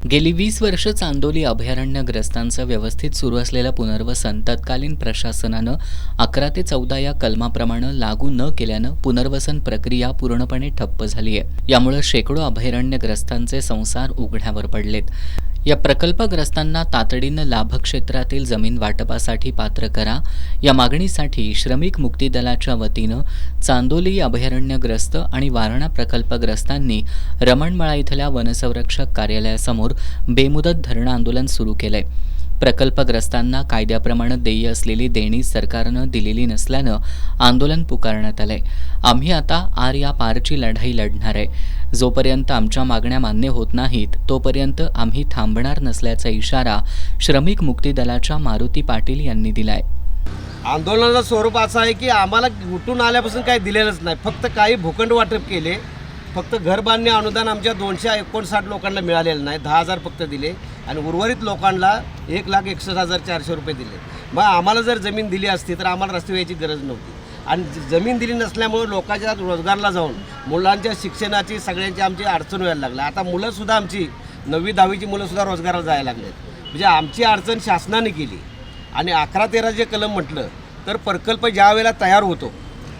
गेली 20 वर्ष चांदोली अभयारण्यग्रस्तांचं व्यवस्थित सुरू असलेलं पुनर्वसन तत्कालीन प्रशासनानं 11 ते 14 या कलमाप्रमाणे लागू न केल्यानं पुनर्वसन प्रक्रिया पूर्णपणे ठप्प झाली आहे। यामुळे शेकडो अभयारण्यग्रस्तांचे संसार उघड्यावर पडलेत। या प्रकल्पग्रस्तांना तातडीनं लाभक्षेत्रातील जमीन वाटपासाठी पात्र करा या मागणीसाठी श्रमिक मुक्ती दलाच्या वतीनं चांदोली अभयारण्यग्रस्त आणि वारणा प्रकल्पग्रस्तांनी रमणमळा इथल्या वनसंरक्षक कार्यालयासमोर बेमुदत धरणं आंदोलन सुरू केलंय। प्रकल्पग्रस्तांना कायद्याप्रमाणे देय असलेली देणी सरकारनं दिलेली नसल्यानं आंदोलन पुकारण्यात आलंय। आम्ही आता आर या पारची लढाई लढणार आहे। जोपर्यंत आमच्या मागण्या मान्य होत नाहीत तोपर्यंत आम्ही थांबणार नसल्याचा इशारा श्रमिक मुक्ती दलाच्या मारुती पाटील यांनी दिलाय। आंदोलनाचं स्वरूप असं आहे की आम्हाला उठून आल्यापासून काही दिलेलंच नाही, फक्त काही भूखंड वाटप केले। फक्त घर बांधणे अनुदान आमच्या 259 लोकांना मिळालेलं नाही, 10,000 फक्त दिले आणि उर्वरित लोकांना 1,61,400 रुपये दिले। मग आम्हाला जर जमीन दिली असती तर आम्हाला रस्ते व्हायची गरज नव्हती आणि जमीन दिली नसल्यामुळे लोकांच्या रोजगारला जाऊन मुलांच्या शिक्षणाची सगळ्यांची आमची अडचण व्हायला लागली। आता मुलंसुद्धा आमची 9वी 10वीची मुलंसुद्धा रोजगाराला जायला लागलेत। म्हणजे आमची अडचण शासनाने केली आणि 11-13 जे कलम म्हटलं तर प्रकल्प ज्या वेळेला तयार होतो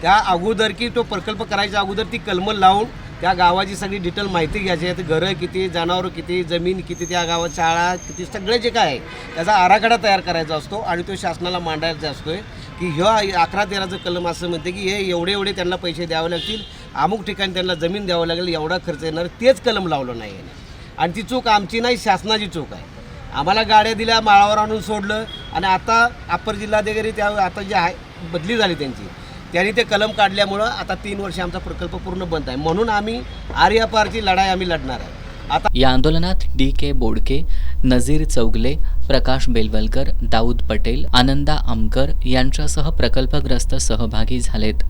त्या अगोदर की तो प्रकल्प करायच्या अगोदर ती कलमं लावून त्या गावाची सगळी डिटेल माहिती घ्यायची आहे। घरं किती, जनावरं किती, जमीन किती, त्या गावात शाळा किती, सगळे जे काय आहे त्याचा आराखडा तयार करायचा असतो आणि तो शासनाला मांडायचा असतो की ह्या 11-13चं कलम असं म्हणते की हे एवढे त्यांना पैसे द्यावे लागतील, अमुक ठिकाणी त्यांना जमीन द्यावं लागेल, एवढा खर्च येणार, तेच कलम लावलं नाही आणि ती चूक आमची नाही, शासनाची चूक आहे। आम्हाला गाड्या दिल्या, माळावर आणून सोडलं आणि आता अप्पर जिल्हाधिकारी त्या आता जे आहे बदली झाली त्यांनी ते कलम काढल्यामुळं आता 3 वर्ष आमचा प्रकल्प पूर्ण बंद आहे। म्हणून आम्ही आर्यापारची लढाई आम्ही लढणार आहे। आता या आंदोलनात DK बोडके, नजीर चौगले, प्रकाश बेलवलकर, दाऊद पटेल, आनंदा अमकर यांच्यासह प्रकल्पग्रस्त सहभागी झालेत।